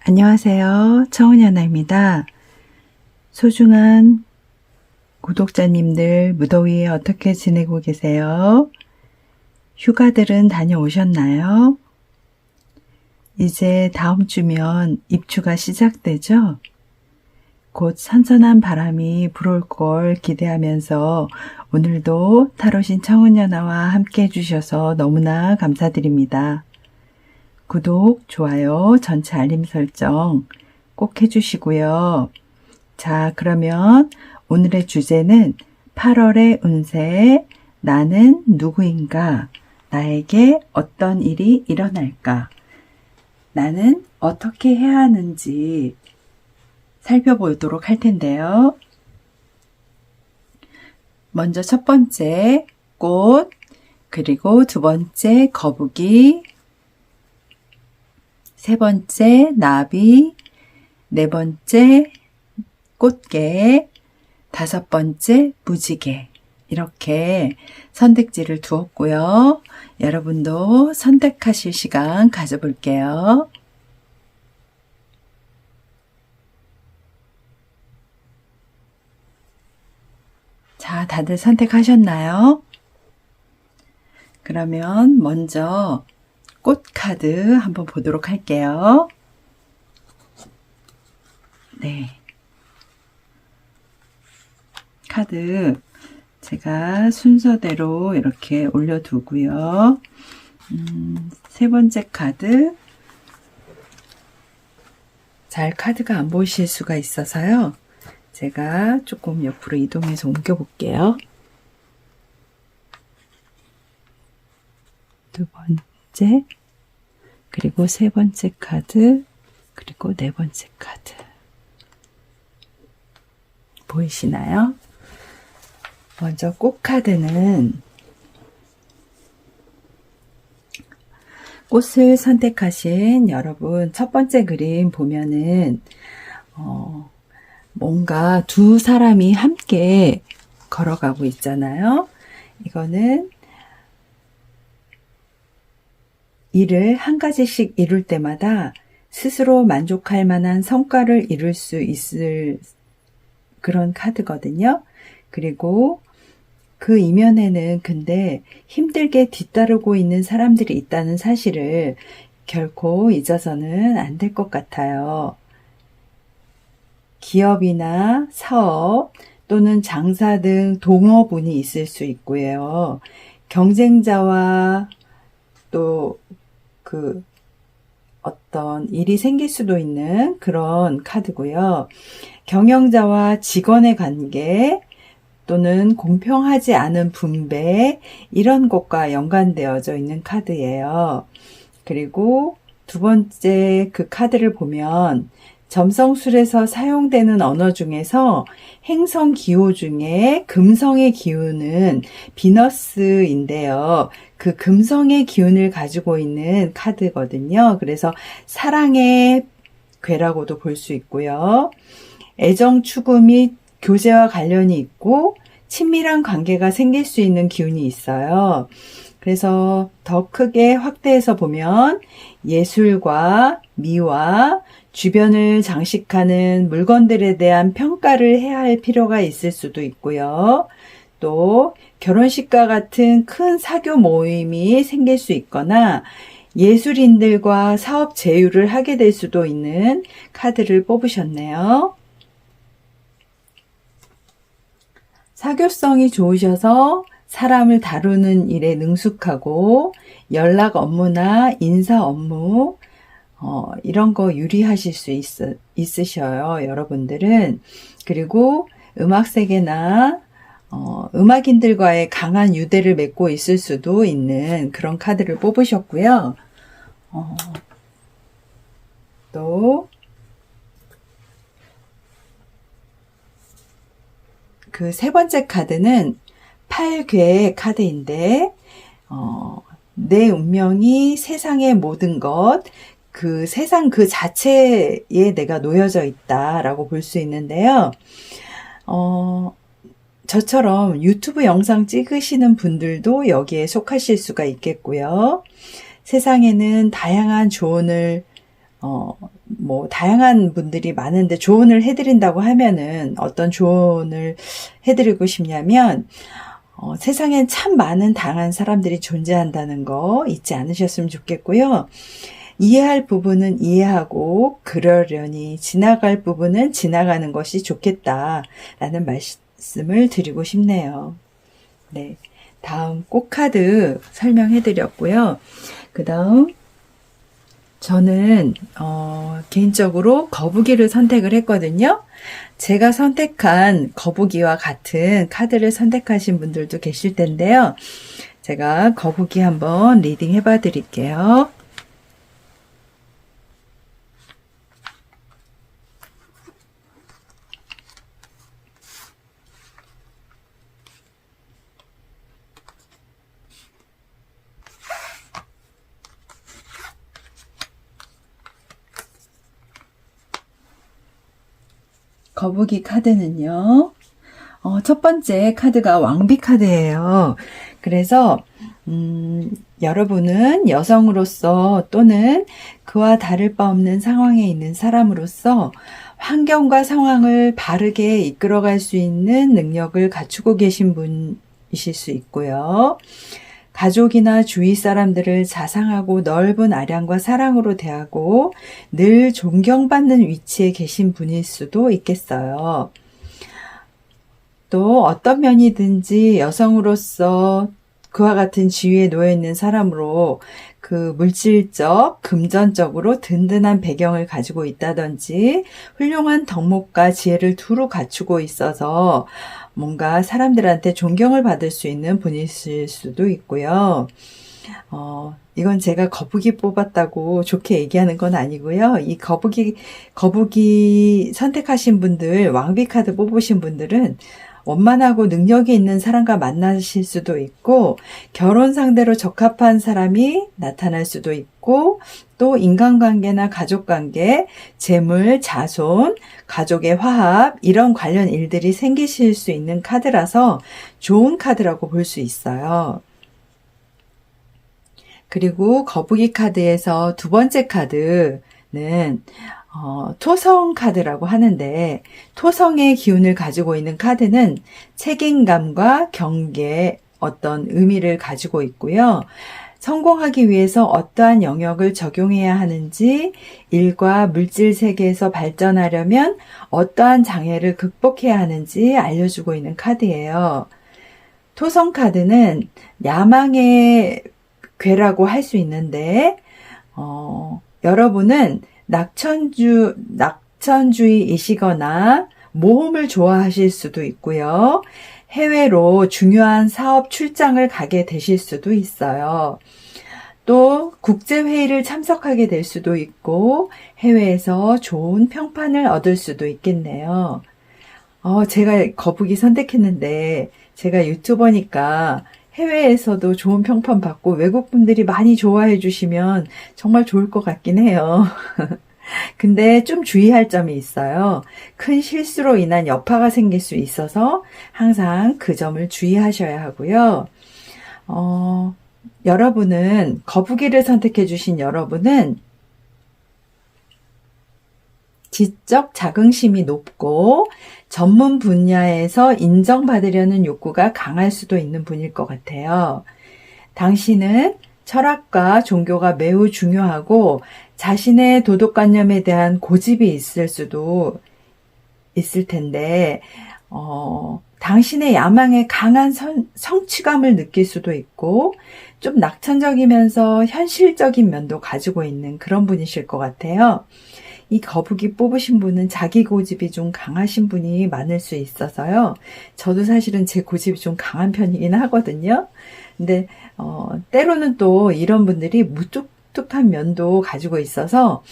안녕하세요. 청은연아입니다. 소중한 구독자님들, 무더위에 어떻게 지내고 계세요? 휴가들은 다녀오셨나요? 이제 다음 주면 입추가 시작되죠? 곧 선선한 바람이 불어올 걸 기대하면서 오늘도 타로신 청은연아와 함께 해주셔서 너무나 감사드립니다. 구독, 좋아요, 전체 알림 설정 꼭 해주시고요. 자, 그러면 오늘의 주제는 8월의 운세, 나는 누구인가? 나에게 어떤 일이 일어날까? 나는 어떻게 해야 하는지 살펴보도록 할 텐데요. 먼저 첫 번째 꽃, 그리고 두 번째 거북이, 세 번째 나비, 네 번째 꽃게, 다섯 번째 무지개, 이렇게 선택지를 두었고요. 여러분도 선택하실 시간 가져볼게요. 자, 다들 선택하셨나요? 그러면 먼저 꽃 카드 한번 보도록 할게요. 네. 카드 제가 순서대로 이렇게 올려두고요. 세 번째 카드. 잘 카드가 안 보이실 수가 있어서요. 제가 조금 옆으로 이동해서 옮겨볼게요. 두 번째, 그리고 세 번째 카드, 그리고 네 번째 카드. 보이시나요? 먼저 꽃 카드는 꽃을 선택하신 여러분, 첫 번째 그림 보면은 뭔가 두 사람이 함께 걸어가고 있잖아요. 이거는 일을 한 가지씩 이룰 때마다 스스로 만족할 만한 성과를 이룰 수 있을 그런 카드거든요. 그리고 그 이면에는 근데 힘들게 뒤따르고 있는 사람들이 있다는 사실을 결코 잊어서는 안 될 것 같아요. 기업이나 사업 또는 장사 등 동업운이 있을 수 있고요. 경쟁자와 또 어떤 일이 생길 수도 있는 그런 카드고요. 경영자와 직원의 관계 또는 공평하지 않은 분배, 이런 것과 연관되어져 있는 카드예요. 그리고 두 번째 그 카드를 보면 점성술에서 사용되는 언어 중에서 행성 기호 중에 금성의 기운은 비너스인데요. 그 금성의 기운을 가지고 있는 카드거든요. 그래서 사랑의 괴라고도 볼 수 있고요. 애정 추구 및 교제와 관련이 있고 친밀한 관계가 생길 수 있는 기운이 있어요. 그래서 더 크게 확대해서 보면 예술과 미와 주변을 장식하는 물건들에 대한 평가를 해야 할 필요가 있을 수도 있고요. 또 결혼식과 같은 큰 사교 모임이 생길 수 있거나 예술인들과 사업 제휴를 하게 될 수도 있는 카드를 뽑으셨네요. 사교성이 좋으셔서 사람을 다루는 일에 능숙하고 연락 업무나 인사 업무 이런 거 유리하실 수 있으셔요, 여러분들은. 그리고 음악 세계나 음악인들과의 강한 유대를 맺고 있을 수도 있는 그런 카드를 뽑으셨고요. 또 그 세 번째 카드는 8괴의 카드인데 내 운명이 세상의 모든 것, 그 세상 그 자체에 내가 놓여져 있다라고 볼 수 있는데요. 저처럼 유튜브 영상 찍으시는 분들도 여기에 속하실 수가 있겠고요. 세상에는 다양한 조언을 다양한 분들이 많은데 조언을 해드린다고 하면은 어떤 조언을 해드리고 싶냐면, 세상엔 참 많은 다양한 사람들이 존재한다는 거 잊지 않으셨으면 좋겠고요. 이해할 부분은 이해하고 그러려니 지나갈 부분은 지나가는 것이 좋겠다라는 말씀을 드리고 싶네요. 네, 다음 꽃카드 설명해 드렸고요. 그 다음 저는 개인적으로 거북이를 선택을 했거든요. 제가 선택한 거북이와 같은 카드를 선택하신 분들도 계실 텐데요. 제가 거북이 한번 리딩 해봐 드릴게요. 거북이 카드는요, 첫 번째 카드가 왕비 카드예요. 그래서 여러분은 여성으로서 또는 그와 다를 바 없는 상황에 있는 사람으로서 환경과 상황을 바르게 이끌어갈 수 있는 능력을 갖추고 계신 분이실 수 있고요. 가족이나 주위 사람들을 자상하고 넓은 아량과 사랑으로 대하고 늘 존경받는 위치에 계신 분일 수도 있겠어요. 또 어떤 면이든지 여성으로서 그와 같은 지위에 놓여 있는 사람으로 그 물질적, 금전적으로 든든한 배경을 가지고 있다든지 훌륭한 덕목과 지혜를 두루 갖추고 있어서 뭔가 사람들한테 존경을 받을 수 있는 분이실 수도 있고요. 이건 제가 거북이 뽑았다고 좋게 얘기하는 건 아니고요. 이 거북이 선택하신 분들, 왕비 카드 뽑으신 분들은 원만하고 능력이 있는 사람과 만나실 수도 있고, 결혼 상대로 적합한 사람이 나타날 수도 있고, 또 인간관계나 가족관계, 재물, 자손, 가족의 화합, 이런 관련 일들이 생기실 수 있는 카드라서 좋은 카드라고 볼 수 있어요. 그리고 거북이 카드에서 두 번째 카드는 토성 카드라고 하는데, 토성의 기운을 가지고 있는 카드는 책임감과 경계의 어떤 의미를 가지고 있고요. 성공하기 위해서 어떠한 영역을 적용해야 하는지, 일과 물질 세계에서 발전하려면 어떠한 장애를 극복해야 하는지 알려주고 있는 카드예요. 토성 카드는 야망의 괴라고 할 수 있는데, 여러분은 낙천주의이시거나 모험을 좋아하실 수도 있고요. 해외로 중요한 사업 출장을 가게 되실 수도 있어요. 또 국제회의를 참석하게 될 수도 있고 해외에서 좋은 평판을 얻을 수도 있겠네요. 제가 거북이 선택했는데 제가 유튜버니까 해외에서도 좋은 평판 받고 외국 분들이 많이 좋아해 주시면 정말 좋을 것 같긴 해요. 근데 좀 주의할 점이 있어요. 큰 실수로 인한 여파가 생길 수 있어서 항상 그 점을 주의하셔야 하고요. 여러분은, 거북이를 선택해 주신 여러분은 지적 자긍심이 높고 전문 분야에서 인정받으려는 욕구가 강할 수도 있는 분일 것 같아요. 당신은 철학과 종교가 매우 중요하고 자신의 도덕관념에 대한 고집이 있을 수도 있을 텐데, 당신의 야망에 강한 성취감을 느낄 수도 있고, 좀 낙천적이면서 현실적인 면도 가지고 있는 그런 분이실 것 같아요. 이 거북이 뽑으신 분은 자기 고집이 좀 강하신 분이 많을 수 있어서요. 저도 사실은 제 고집이 좀 강한 편이긴 하거든요. 근데 때로는 또 이런 분들이 무뚝뚝한 면도 가지고 있어서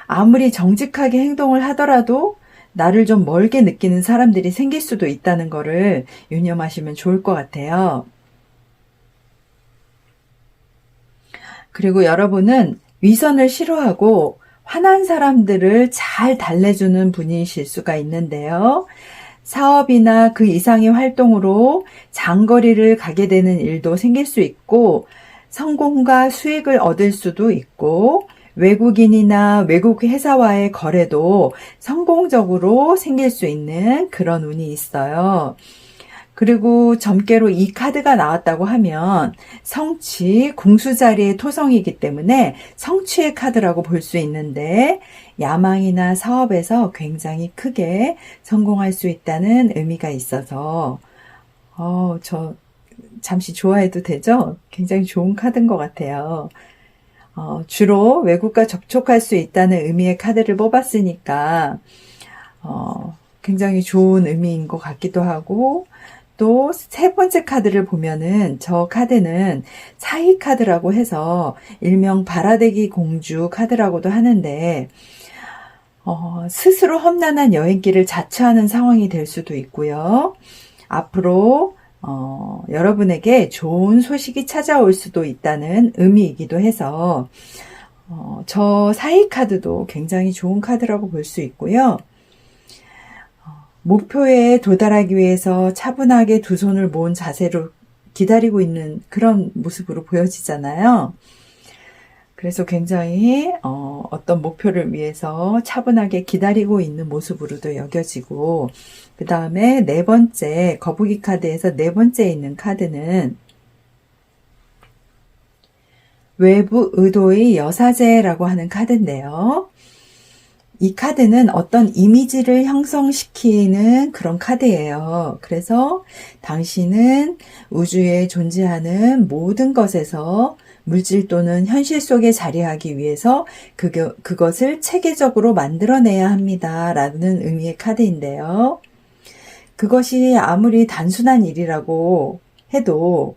아무리 정직하게 행동을 하더라도 나를 좀 멀게 느끼는 사람들이 생길 수도 있다는 거를 유념하시면 좋을 것 같아요. 그리고 여러분은 위선을 싫어하고 화난 사람들을 잘 달래주는 분이실 수가 있는데요. 사업이나 그 이상의 활동으로 장거리를 가게 되는 일도 생길 수 있고, 성공과 수익을 얻을 수도 있고, 외국인이나 외국 회사와의 거래도 성공적으로 생길 수 있는 그런 운이 있어요. 그리고 점괘로 이 카드가 나왔다고 하면 성취, 궁수자리의 토성이기 때문에 성취의 카드라고 볼 수 있는데 야망이나 사업에서 굉장히 크게 성공할 수 있다는 의미가 있어서 저 잠시 좋아해도 되죠? 굉장히 좋은 카드인 것 같아요. 주로 외국과 접촉할 수 있다는 의미의 카드를 뽑았으니까 굉장히 좋은 의미인 것 같기도 하고 또 세 번째 카드를 보면은 저 카드는 사이 카드라고 해서 일명 바라대기 공주 카드라고도 하는데 스스로 험난한 여행길을 자처하는 상황이 될 수도 있고요. 앞으로 여러분에게 좋은 소식이 찾아올 수도 있다는 의미이기도 해서 저 사이 카드도 굉장히 좋은 카드라고 볼 수 있고요. 목표에 도달하기 위해서 차분하게 두 손을 모은 자세로 기다리고 있는 그런 모습으로 보여지잖아요. 그래서 굉장히 어떤 목표를 위해서 차분하게 기다리고 있는 모습으로도 여겨지고 그 다음에 네 번째 거북이 카드에서 네 번째에 있는 카드는 외부 의도의 여사제라고 하는 카드인데요. 이 카드는 어떤 이미지를 형성시키는 그런 카드예요. 그래서 당신은 우주에 존재하는 모든 것에서 물질 또는 현실 속에 자리하기 위해서 그것을 체계적으로 만들어내야 합니다. 라는 의미의 카드인데요. 그것이 아무리 단순한 일이라고 해도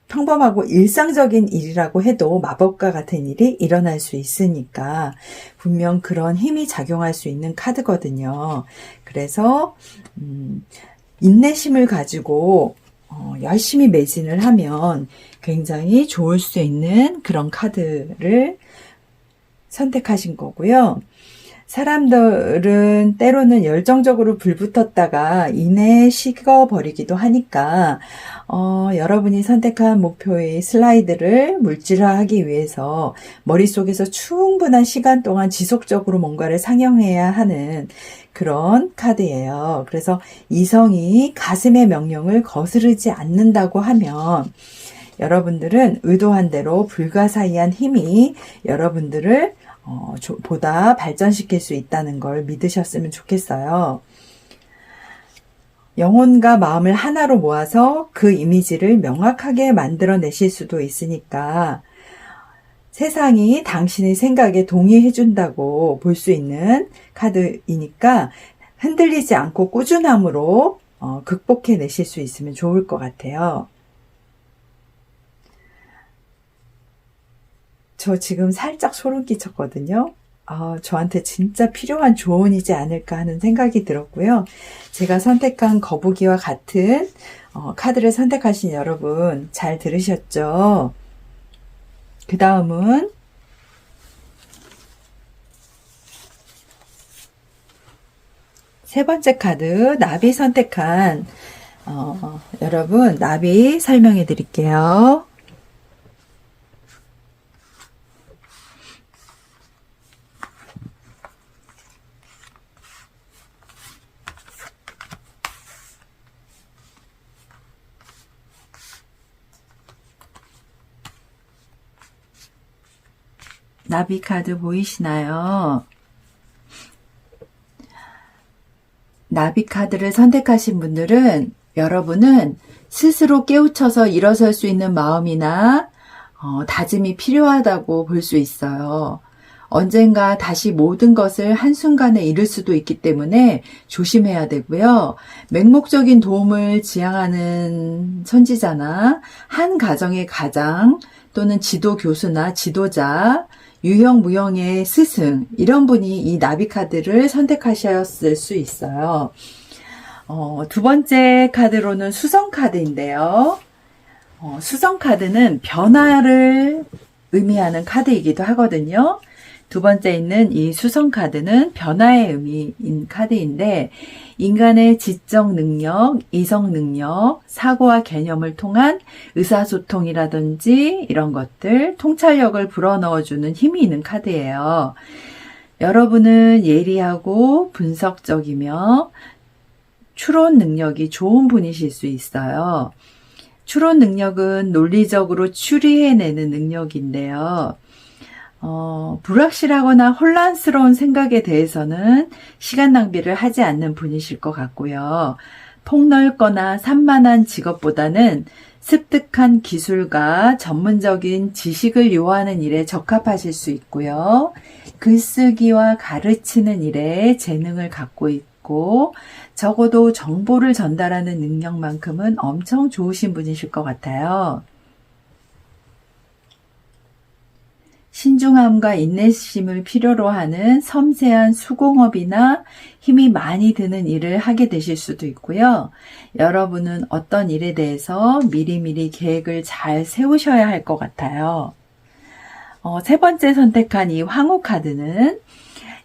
평범하고 일상적인 일이라고 해도 마법과 같은 일이 일어날 수 있으니까 분명 그런 힘이 작용할 수 있는 카드거든요. 그래서 인내심을 가지고 열심히 매진을 하면 굉장히 좋을 수 있는 그런 카드를 선택하신 거고요. 사람들은 때로는 열정적으로 불붙었다가 이내 식어버리기도 하니까 여러분이 선택한 목표의 슬라이드를 물질화하기 위해서 머릿속에서 충분한 시간 동안 지속적으로 뭔가를 상영해야 하는 그런 카드예요. 그래서 이성이 가슴의 명령을 거스르지 않는다고 하면 여러분들은 의도한 대로 불가사의한 힘이 여러분들을 보다 발전시킬 수 있다는 걸 믿으셨으면 좋겠어요. 영혼과 마음을 하나로 모아서 그 이미지를 명확하게 만들어내실 수도 있으니까 세상이 당신의 생각에 동의해준다고 볼 수 있는 카드이니까 흔들리지 않고 꾸준함으로 극복해내실 수 있으면 좋을 것 같아요. 저 지금 살짝 소름 끼쳤거든요. 저한테 진짜 필요한 조언이지 않을까 하는 생각이 들었고요. 제가 선택한 거북이와 같은 카드를 선택하신 여러분 잘 들으셨죠? 그 다음은 세 번째 카드 나비 선택한 여러분 나비 설명해 드릴게요. 나비 카드 보이시나요? 나비 카드를 선택하신 분들은 여러분은 스스로 깨우쳐서 일어설 수 있는 마음이나 다짐이 필요하다고 볼 수 있어요. 언젠가 다시 모든 것을 한순간에 잃을 수도 있기 때문에 조심해야 되고요. 맹목적인 도움을 지향하는 선지자나 한 가정의 가장 또는 지도 교수나 지도자, 유형 무형의 스승 이런 분이 이 나비 카드를 선택하셨을 수 있어요. 두 번째 카드로는 수성 카드인데요. 수성 카드는 변화를 의미하는 카드이기도 하거든요. 두 번째 있는 이 수성 카드는 변화의 의미인 카드인데 인간의 지적 능력, 이성 능력, 사고와 개념을 통한 의사소통이라든지 이런 것들, 통찰력을 불어넣어주는 힘이 있는 카드예요. 여러분은 예리하고 분석적이며 추론 능력이 좋은 분이실 수 있어요. 추론 능력은 논리적으로 추리해내는 능력인데요. 불확실하거나 혼란스러운 생각에 대해서는 시간 낭비를 하지 않는 분이실 것 같고요. 폭넓거나 산만한 직업보다는 습득한 기술과 전문적인 지식을 요하는 일에 적합하실 수 있고요. 글쓰기와 가르치는 일에 재능을 갖고 있고 적어도 정보를 전달하는 능력만큼은 엄청 좋으신 분이실 것 같아요. 신중함과 인내심을 필요로 하는 섬세한 수공업이나 힘이 많이 드는 일을 하게 되실 수도 있고요. 여러분은 어떤 일에 대해서 미리미리 계획을 잘 세우셔야 할 것 같아요. 세 번째 선택한 이 황후 카드는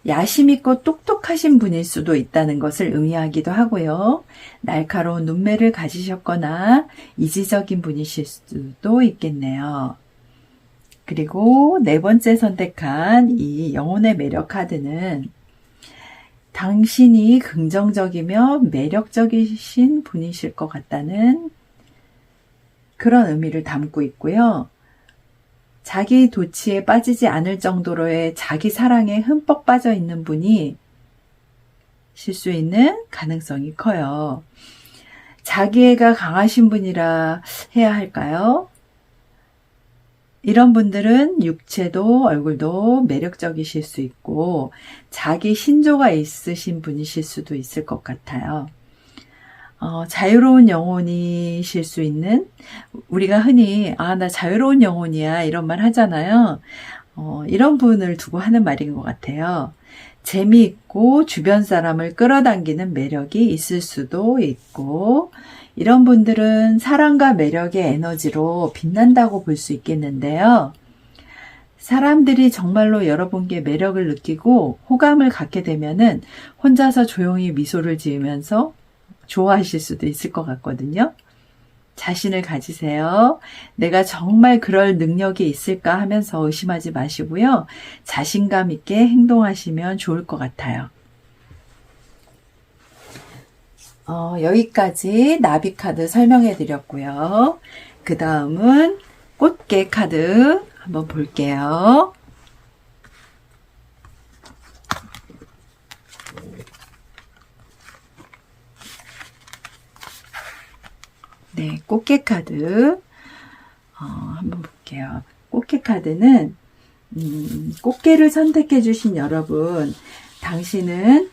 야심 있고 똑똑하신 분일 수도 있다는 것을 의미하기도 하고요. 날카로운 눈매를 가지셨거나 이지적인 분이실 수도 있겠네요. 그리고 네 번째 선택한 이 영혼의 매력 카드는 당신이 긍정적이며 매력적이신 분이실 것 같다는 그런 의미를 담고 있고요. 자기 도취에 빠지지 않을 정도로의 자기 사랑에 흠뻑 빠져 있는 분이 실 수 있는 가능성이 커요. 자기애가 강하신 분이라 해야 할까요? 이런 분들은 육체도 얼굴도 매력적이실 수 있고 자기 신조가 있으신 분이실 수도 있을 것 같아요. 자유로운 영혼이실 수 있는, 우리가 흔히 나 자유로운 영혼이야 이런 말 하잖아요. 이런 분을 두고 하는 말인 것 같아요. 재미있고 주변 사람을 끌어당기는 매력이 있을 수도 있고 이런 분들은 사랑과 매력의 에너지로 빛난다고 볼 수 있겠는데요. 사람들이 정말로 여러분께 매력을 느끼고 호감을 갖게 되면은 혼자서 조용히 미소를 지으면서 좋아하실 수도 있을 것 같거든요. 자신을 가지세요. 내가 정말 그럴 능력이 있을까 하면서 의심하지 마시고요. 자신감 있게 행동하시면 좋을 것 같아요. 여기까지 나비 카드 설명해 드렸고요. 그 다음은 꽃게 카드 한번 볼게요. 네, 꽃게 카드 한번 볼게요. 꽃게 카드는 꽃게를 선택해 주신 여러분, 당신은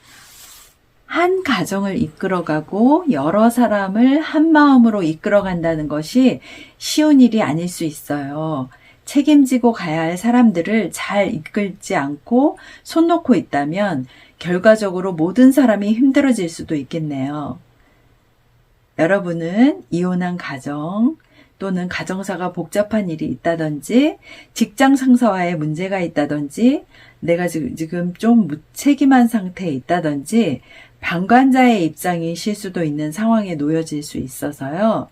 한 가정을 이끌어가고 여러 사람을 한 마음으로 이끌어간다는 것이 쉬운 일이 아닐 수 있어요. 책임지고 가야 할 사람들을 잘 이끌지 않고 손 놓고 있다면 결과적으로 모든 사람이 힘들어질 수도 있겠네요. 여러분은 이혼한 가정 또는 가정사가 복잡한 일이 있다든지 직장 상사와의 문제가 있다든지 내가 지금 좀 무책임한 상태에 있다든지 방관자의 입장이실 수도 있는 상황에 놓여질 수 있어서요.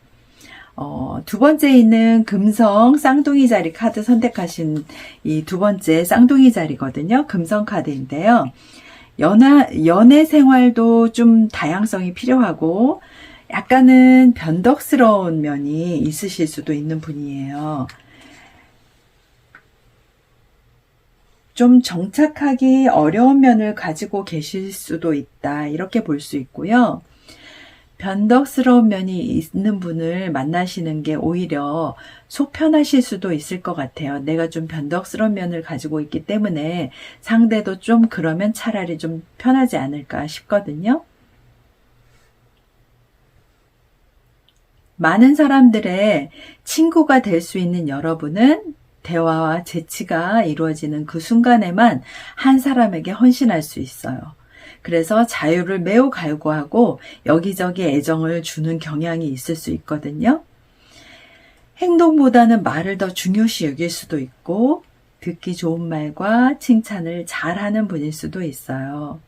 두 번째 있는 금성 쌍둥이 자리 카드 선택하신 이 두 번째 쌍둥이 자리거든요. 금성 카드인데요. 연애 생활도 좀 다양성이 필요하고 약간은 변덕스러운 면이 있으실 수도 있는 분이에요. 좀 정착하기 어려운 면을 가지고 계실 수도 있다. 이렇게 볼 수 있고요. 변덕스러운 면이 있는 분을 만나시는 게 오히려 속 편하실 수도 있을 것 같아요. 내가 좀 변덕스러운 면을 가지고 있기 때문에 상대도 좀 그러면 차라리 좀 편하지 않을까 싶거든요. 많은 사람들의 친구가 될 수 있는 여러분은 대화와 재치가 이루어지는 그 순간에만 한 사람에게 헌신할 수 있어요. 그래서 자유를 매우 갈구하고 여기저기 애정을 주는 경향이 있을 수 있거든요. 행동보다는 말을 더 중요시 여길 수도 있고 듣기 좋은 말과 칭찬을 잘하는 분일 수도 있어요.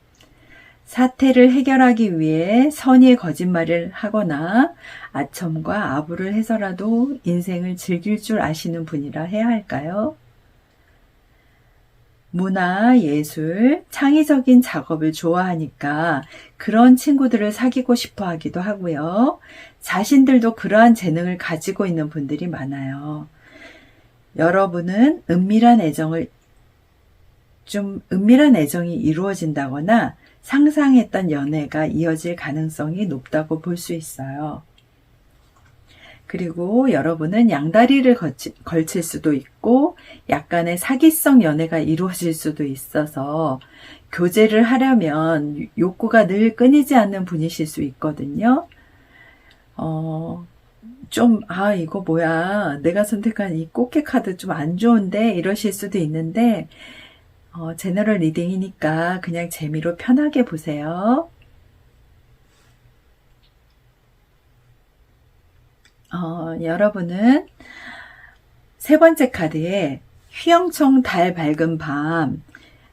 사태를 해결하기 위해 선의의 거짓말을 하거나 아첨과 아부를 해서라도 인생을 즐길 줄 아시는 분이라 해야 할까요? 문화, 예술, 창의적인 작업을 좋아하니까 그런 친구들을 사귀고 싶어 하기도 하고요. 자신들도 그러한 재능을 가지고 있는 분들이 많아요. 여러분은 은밀한 애정이 이루어진다거나 상상했던 연애가 이어질 가능성이 높다고 볼 수 있어요. 그리고 여러분은 양다리를 걸칠 수도 있고 약간의 사기성 연애가 이루어질 수도 있어서 교제를 하려면 욕구가 늘 끊이지 않는 분이실 수 있거든요. 이거 뭐야. 내가 선택한 이 꽃게 카드 좀 안 좋은데? 이러실 수도 있는데, 제너럴 리딩이니까 그냥 재미로 편하게 보세요. 여러분은 세 번째 카드에 휘영청 달 밝은 밤,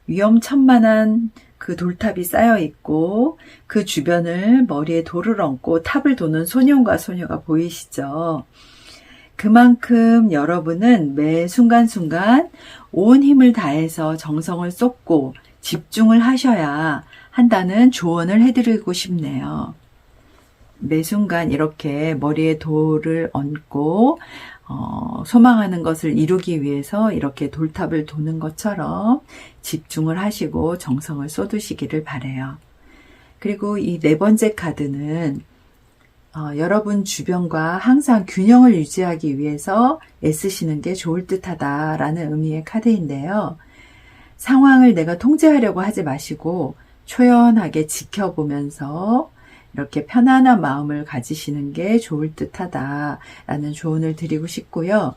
위험천만한 그 돌탑이 쌓여 있고 그 주변을 머리에 돌을 얹고 탑을 도는 소년과 소녀가 보이시죠? 그만큼 여러분은 매 순간순간 온 힘을 다해서 정성을 쏟고 집중을 하셔야 한다는 조언을 해드리고 싶네요. 매 순간 이렇게 머리에 돌을 얹고 소망하는 것을 이루기 위해서 이렇게 돌탑을 도는 것처럼 집중을 하시고 정성을 쏟으시기를 바라요. 그리고 이 네 번째 카드는 여러분 주변과 항상 균형을 유지하기 위해서 애쓰시는 게 좋을 듯하다라는 의미의 카드인데요. 상황을 내가 통제하려고 하지 마시고 초연하게 지켜보면서 이렇게 편안한 마음을 가지시는 게 좋을 듯하다라는 조언을 드리고 싶고요.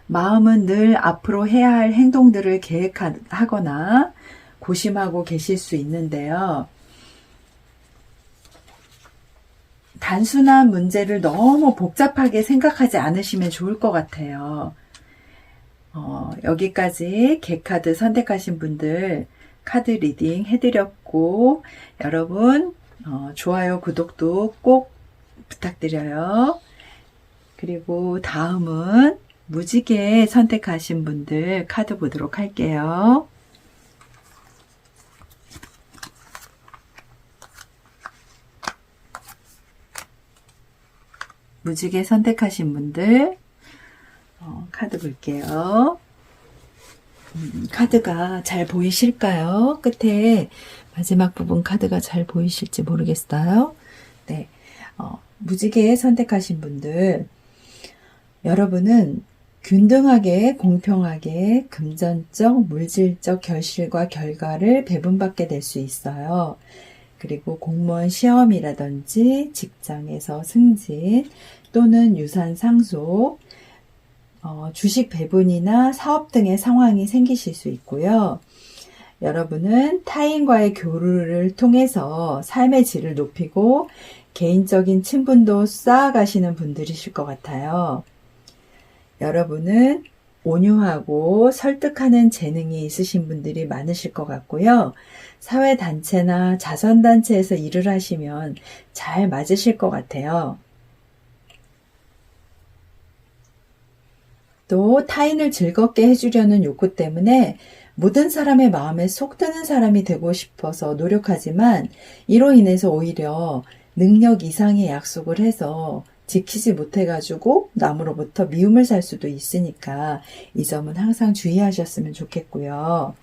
마음은 늘 앞으로 해야 할 행동들을 계획하거나 고심하고 계실 수 있는데요. 단순한 문제를 너무 복잡하게 생각하지 않으시면 좋을 것 같아요. 여기까지 개카드 선택하신 분들 카드 리딩 해드렸고 여러분 좋아요, 구독도 꼭 부탁드려요. 그리고 다음은 무지개 선택하신 분들 카드 보도록 할게요. 무지개 선택하신 분들 카드 볼게요. 카드가 잘 보이실까요? 끝에 마지막 부분 카드가 잘 보이실지 모르겠어요. 네, 무지개 선택하신 분들 여러분은 균등하게 공평하게 금전적 물질적 결실과 결과를 배분받게 될 수 있어요. 그리고 공무원 시험이라든지 직장에서 승진 또는 유산 상속 주식 배분이나 사업 등의 상황이 생기실 수 있고요. 여러분은 타인과의 교류를 통해서 삶의 질을 높이고 개인적인 친분도 쌓아가시는 분들이실 것 같아요. 여러분은 온유하고 설득하는 재능이 있으신 분들이 많으실 것 같고요. 사회단체나 자선단체에서 일을 하시면 잘 맞으실 것 같아요. 또 타인을 즐겁게 해주려는 욕구 때문에 모든 사람의 마음에 속 드는 사람이 되고 싶어서 노력하지만 이로 인해서 오히려 능력 이상의 약속을 해서 지키지 못해가지고 남으로부터 미움을 살 수도 있으니까 이 점은 항상 주의하셨으면 좋겠고요.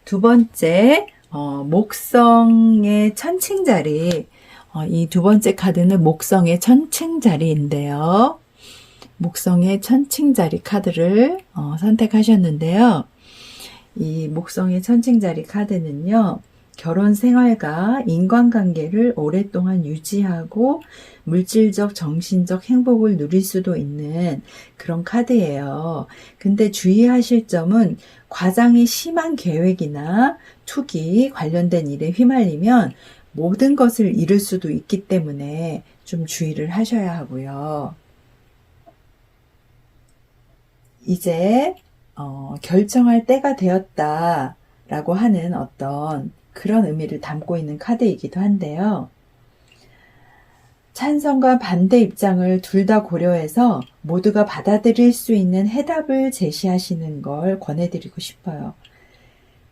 두 번째, 목성의 천칭자리. 이 두 번째 카드는 목성의 천칭자리인데요. 목성의 천칭자리 카드를 선택하셨는데요. 이 목성의 천칭자리 카드는요. 결혼 생활과 인간관계를 오랫동안 유지하고 물질적, 정신적 행복을 누릴 수도 있는 그런 카드예요. 근데 주의하실 점은 과장이 심한 계획이나 투기 관련된 일에 휘말리면 모든 것을 잃을 수도 있기 때문에 좀 주의를 하셔야 하고요. 이제 결정할 때가 되었다라고 하는 어떤 그런 의미를 담고 있는 카드이기도 한데요. 찬성과 반대 입장을 둘 다 고려해서 모두가 받아들일 수 있는 해답을 제시하시는 걸 권해드리고 싶어요.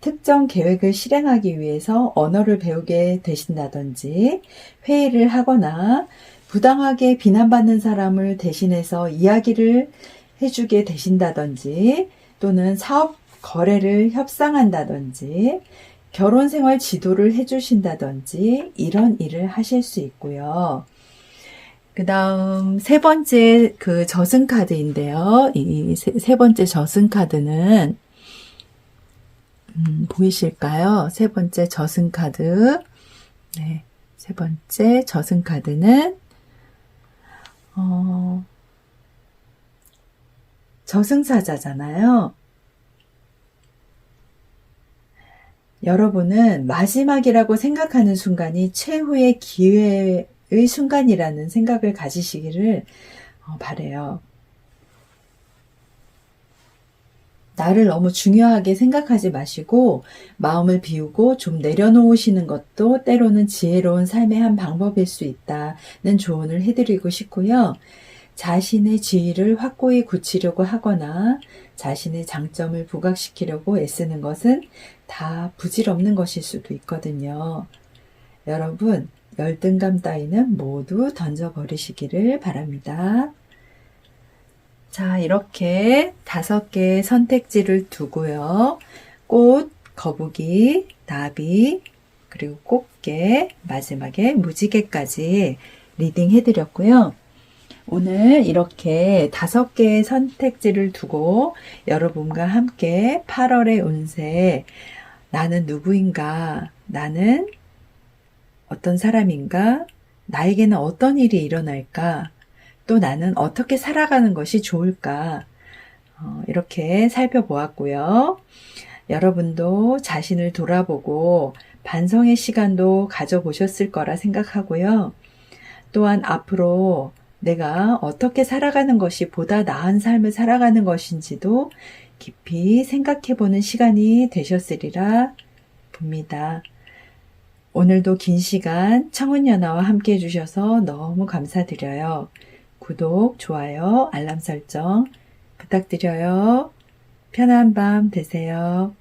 특정 계획을 실행하기 위해서 언어를 배우게 되신다든지, 회의를 하거나 부당하게 비난받는 사람을 대신해서 이야기를 해주게 되신다든지, 또는 사업 거래를 협상한다든지, 결혼 생활 지도를 해주신다든지, 이런 일을 하실 수 있고요. 그 다음 세 번째 그 저승 카드인데요. 이 세 번째 저승 카드는 보이실까요? 세 번째 저승 카드. 네, 세 번째 저승 카드는 저승사자잖아요. 여러분은 마지막이라고 생각하는 순간이 최후의 기회의 순간이라는 생각을 가지시기를 바라요. 나를 너무 중요하게 생각하지 마시고 마음을 비우고 좀 내려놓으시는 것도 때로는 지혜로운 삶의 한 방법일 수 있다는 조언을 해드리고 싶고요. 자신의 지위를 확고히 굳히려고 하거나 자신의 장점을 부각시키려고 애쓰는 것은 다 부질없는 것일 수도 있거든요. 여러분, 열등감 따위는 모두 던져버리시기를 바랍니다. 자, 이렇게 5개의 선택지를 두고요. 꽃, 거북이, 나비, 그리고 꽃게, 마지막에 무지개까지 리딩 해드렸고요. 오늘 이렇게 5개의 선택지를 두고 여러분과 함께 8월의 운세, 나는 누구인가, 나는 어떤 사람인가, 나에게는 어떤 일이 일어날까, 또 나는 어떻게 살아가는 것이 좋을까, 이렇게 살펴보았고요. 여러분도 자신을 돌아보고 반성의 시간도 가져보셨을 거라 생각하고요. 또한 앞으로 내가 어떻게 살아가는 것이 보다 나은 삶을 살아가는 것인지도 깊이 생각해보는 시간이 되셨으리라 봅니다. 오늘도 긴 시간 청운연화와 함께 해주셔서 너무 감사드려요. 구독, 좋아요, 알람 설정 부탁드려요. 편안한 밤 되세요.